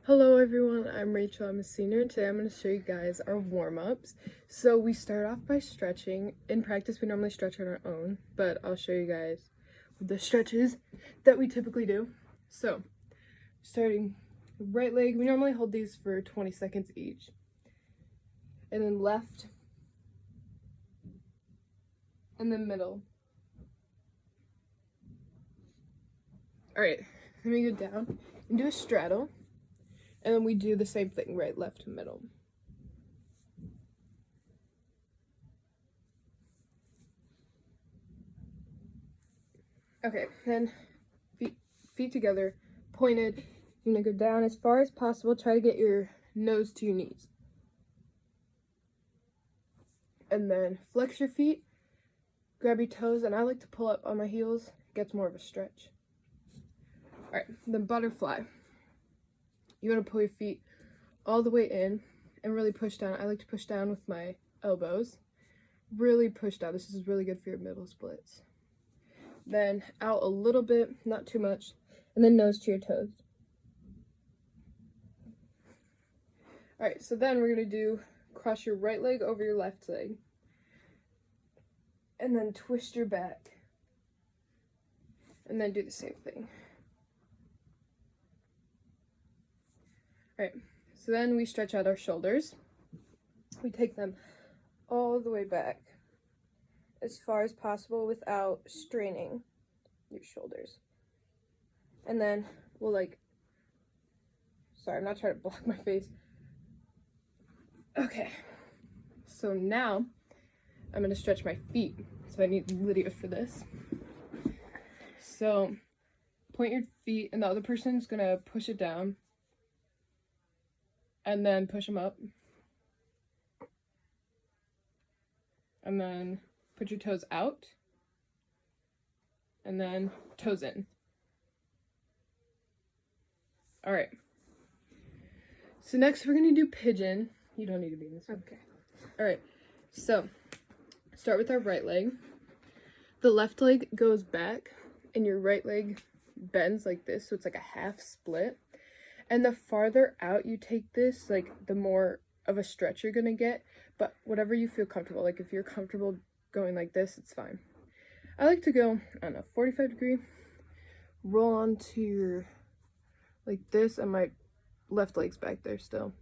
Hello everyone, I'm Rachel, I'm a senior, and today I'm going to show you guys our warm-ups. So we start off by stretching. In practice we normally stretch on our own, but I'll show you guys the stretches that we typically do. So, starting right leg, we normally hold these for 20 seconds each. And then left, and then middle. Alright, then we go down and do a straddle. And then we do the same thing, right, left, middle. Okay, then feet together, pointed. You're gonna go down as far as possible. Try to get your nose to your knees. And then flex your feet, grab your toes, and I like to pull up on my heels. It gets more of a stretch. Alright, then butterfly. You want to pull your feet all the way in and really push down. I like to push down with my elbows. Really push down. This is really good for your middle splits. Then out a little bit, not too much, and then nose to your toes. Alright, so then we're going to do cross your right leg over your left leg. And then twist your back. And then do the same thing. Alright, so then we stretch out our shoulders. We take them all the way back as far as possible without straining your shoulders. And then we'll sorry, I'm not trying to block my face. Okay, so now I'm going to stretch my feet. So I need Lydia for this. So point your feet and the other person's going to push it down. And then push them up. And then put your toes out. And then toes in. Alright. So next we're going to do pigeon. You don't need to be in this one. Okay. Alright. So, start with our right leg. The left leg goes back. And your right leg bends like this. So it's like a half split. And the farther out you take this, the more of a stretch you're gonna get. But whatever you feel comfortable. Like, if you're comfortable going like this, it's fine. I like to go, I don't know, 45 degree. Roll onto your, like this, and my left leg's back there still.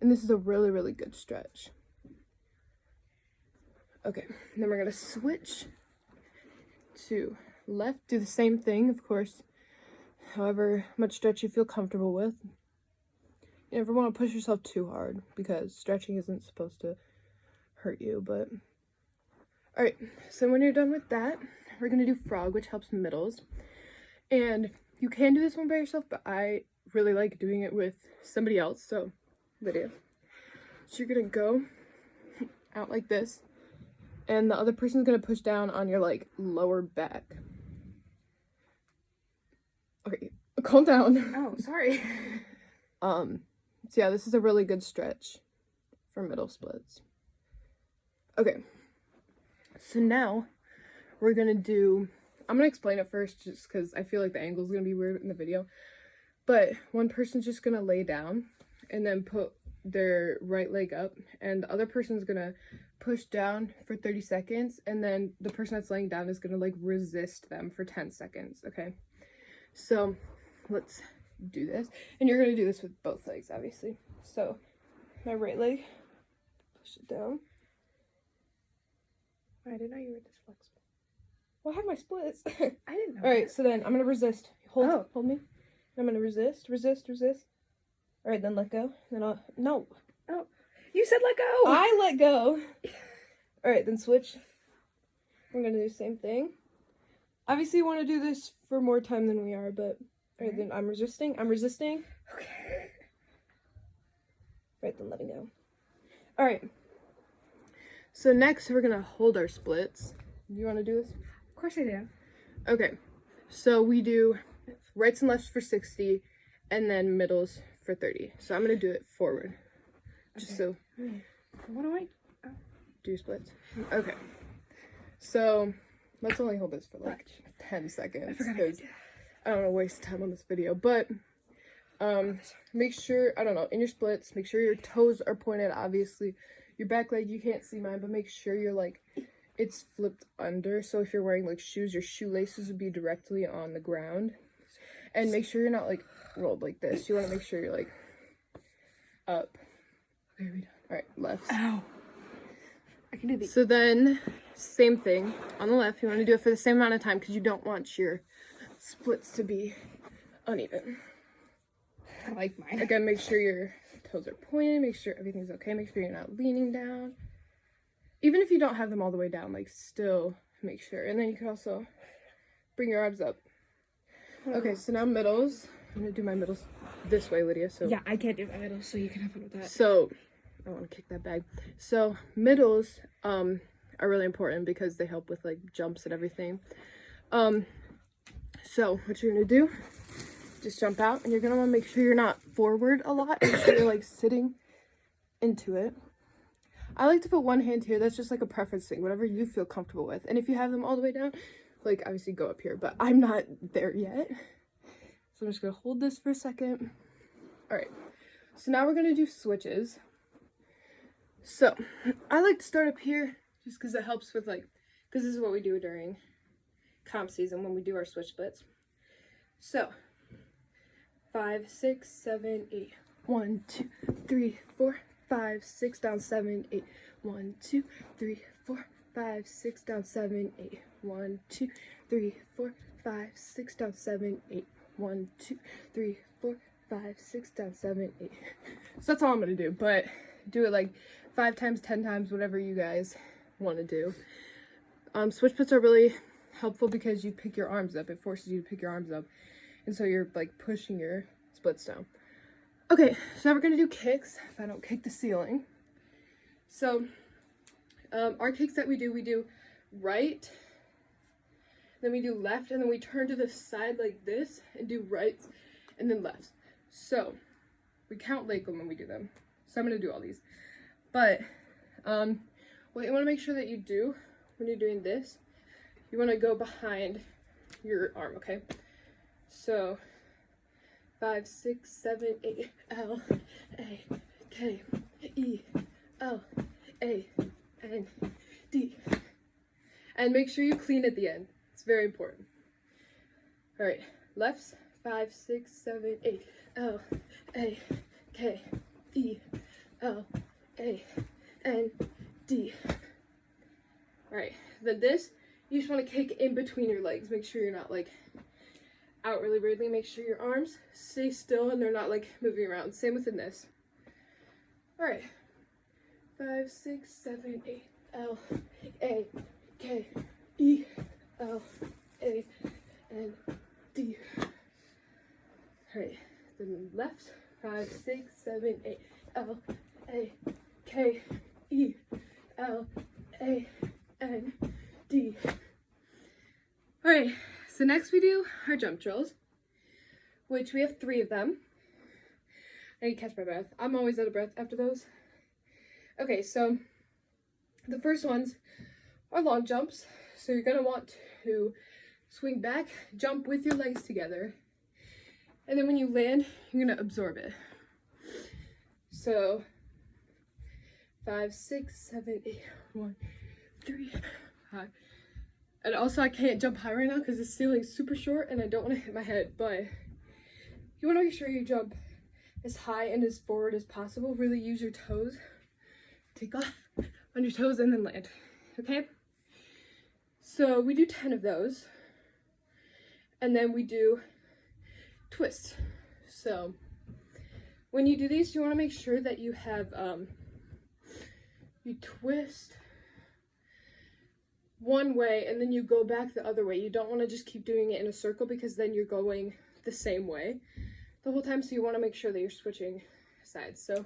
And this is a really, really good stretch. Okay, and then we're gonna switch to left. Do the same thing, of course. However much stretch you feel comfortable with. You never want to push yourself too hard because stretching isn't supposed to hurt you, but alright, so when you're done with that, we're going to do frog, which helps middles. And you can do this one by yourself, but I really like doing it with somebody else, so Lydia. So you're going to go out like this, and the other person's going to push down on your lower back. Okay, calm down. Oh, sorry. So yeah, this is a really good stretch for middle splits. Okay, so now we're gonna do, I'm gonna explain it first just because I feel like the angle is gonna be weird in the video. But one person's just gonna lay down and then put their right leg up, and the other person's gonna push down for 30 seconds, and then the person that's laying down is gonna resist them for 10 seconds, okay? So let's do this. And you're going to do this with both legs, obviously. So my right leg, push it down. I didn't know you were this flexible. Well, I have my splits. I didn't know. Alright, so then I'm going to resist. Hold me. I'm going to resist. Alright, then let go. Then I'll, no. Oh, you said let go. I let go. Alright, then switch. I'm going to do the same thing. Obviously, you want to do this for more time than we are, but... Alright, then I'm resisting. Okay. Right, then letting go. Alright. So next, we're going to hold our splits. Do you want to do this? Of course I do. Okay. So we do rights and lefts for 60, and then middles for 30. So I'm going to do it forward. Just so... What do I... Oh. Do splits. Okay. So... Let's only hold this for 10 seconds. I forgot because I don't want to waste time on this video. But Make sure, I don't know, in your splits, make sure your toes are pointed. Obviously your back leg, you can't see mine, but make sure you're like, it's flipped under. So if you're wearing like shoes, your shoelaces would be directly on the ground. And make sure you're not like rolled like this. You want to make sure you're like up. Okay, we done. All right, left. Ow. I can do these. So then, same thing on the left. You want to do it for the same amount of time because you don't want your splits to be uneven. I like mine. Again, make sure your toes are pointed. Make sure everything's okay. Make sure you're not leaning down. Even if you don't have them all the way down, like still make sure. And then you can also bring your arms up. Okay, so now middles. I'm gonna do my middles this way, Lydia. So yeah, I can't do my middle, so you can have fun with that. So I want to kick that bag. So middles are really important because they help with like jumps and everything. So what you're gonna do, just jump out, and you're gonna want to make sure you're not forward a lot. Make sure you're like sitting into it. I like to put one hand here. That's just like a preference thing, whatever you feel comfortable with. And if you have them all the way down, like obviously go up here, but I'm not there yet. So I'm just gonna hold this for a second. All right, so now we're gonna do switches. So I like to start up here just because it helps with like, because this is what we do during comp season when we do our switch splits. So 5, 6, 7, 8. 1, 2, 3, 4, 5, 6 down, 7, 8. 1, 2, 3, 4, 5, 6 down, 7, 8. 1, 2, 3, 4, 5, 6 down, 7, 8. 1, 2, 3, 4, 5, 6 down, 7, 8. So that's all I'm gonna do, but do it like 5 times, 10 times, whatever you guys want to do. Switch puts are really helpful because you pick your arms up. It forces you to pick your arms up, and so you're like pushing your splits down. Okay, so now we're gonna do kicks. If I don't kick the ceiling. So our kicks that we do right, then we do left, and then we turn to the side like this and do right and then left. So we count Lakeland when we do them. So I'm gonna do all these. But what you want to make sure that you do when you're doing this, you want to go behind your arm, okay? So 5, 6, 7, 8. L A K E L A N D. And make sure you clean at the end. It's very important. All right, lefts. 5, 6, 7, 8. L A K E L A N D. All right, then this, you just want to kick in between your legs. Make sure you're not like out really weirdly. Make sure your arms stay still and they're not like moving around. Same within this. All right, 5, 6, 7, 8. L A K E L A N D. All right, then left. 5, 6, 7, 8. L A K E L A N D. All right, so next we do our jump drills, which we have 3 of them. I need to catch my breath. I'm always out of breath after those. Okay, so the first ones are long jumps. So you're gonna want to swing back, jump with your legs together, and then when you land, you're gonna absorb it. So 5, 6, 7, 8. 1, 3, 5. And also I can't jump high right now because the ceiling's super short and I don't want to hit my head, but you want to make sure you jump as high and as forward as possible. Really use your toes. Take off on your toes and then land. Okay? So we do 10 of those. And then we do twists. So when you do these, you want to make sure that you have you twist one way and then you go back the other way. You don't want to just keep doing it in a circle because then you're going the same way the whole time. So you want to make sure that you're switching sides. So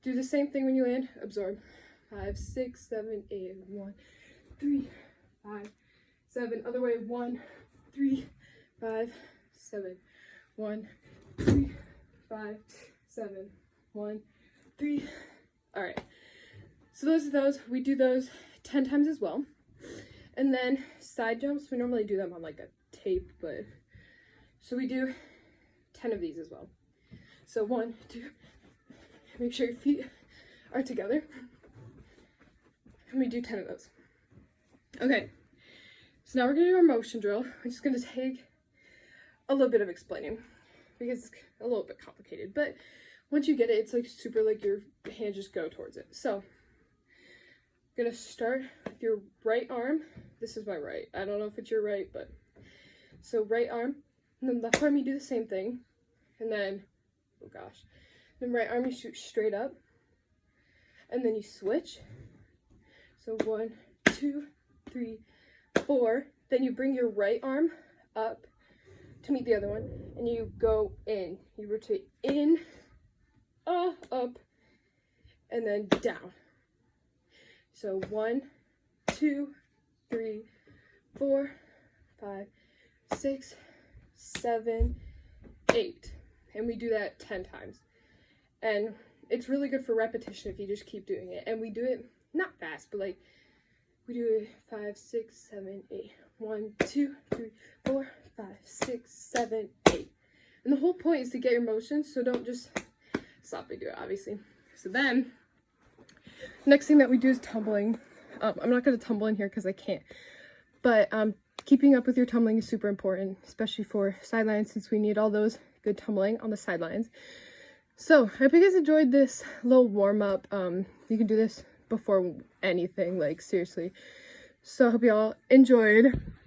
do the same thing when you land. Absorb. 5, 6, 7, 8. 1, 3, 5, 7. Other way. 1, 3, 5, 7. 1, 3, 5, 7. 1, 3. All right. So those are those. We do those 10 times as well. And then side jumps, we normally do them on like a tape, but so we do 10 of these as well. So 1, 2, make sure your feet are together. And we do 10 of those. Okay, so now we're gonna do our motion drill. We're just gonna take a little bit of explaining because it's a little bit complicated, but once you get it, it's like super, like your hands just go towards it. So I'm gonna start with your right arm. This is my right. I don't know if it's your right, but so right arm, and then left arm you do the same thing, and then oh gosh, then right arm you shoot straight up, and then you switch. So 1, 2, 3, 4. Then you bring your right arm up to meet the other one, and you go in. You rotate in, up, and then down. So 1, 2, 3, 4, 5, 6, 7, 8. And we do that 10 times. And it's really good for repetition if you just keep doing it. And we do it not fast, but like we do it 5, 6, 7, 8. 1, 2, 3, 4, 5, 6, 7, 8. And the whole point is to get your motions, so don't just stop and do it, obviously. So then, next thing that we do is tumbling. I'm not going to tumble in here because I can't. But keeping up with your tumbling is super important, especially for sidelines, since we need all those good tumbling on the sidelines. So I hope you guys enjoyed this little warm-up. You can do this before anything, like seriously. So I hope you all enjoyed.